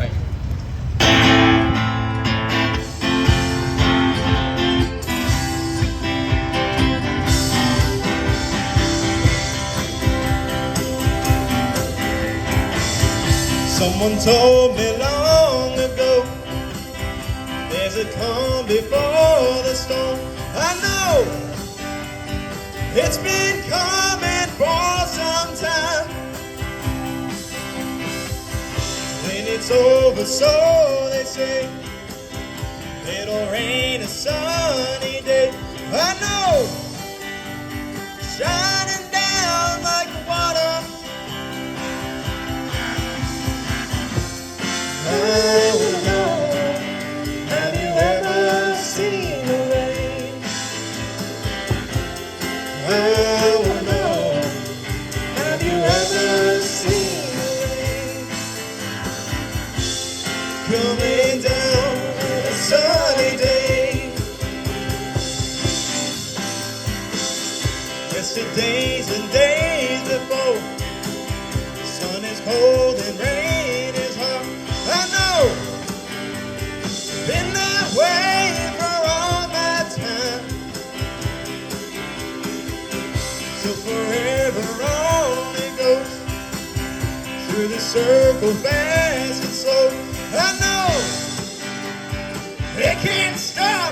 Thank you. Someone told me long ago there's a calm before the storm. I know it's been coming for some time. When it's over, so they say, it'll rain a sunny day. I know, shining down like water. I will know. Have you ever seen the rain? I will know. Have you ever seen the rain? Coming down on a sunny day. Yesterdays and days before, the sun is cold and rain is hot. I know, been that way for all my time. So forever on it goes, through the circle fast and slow. I know, it can't stop.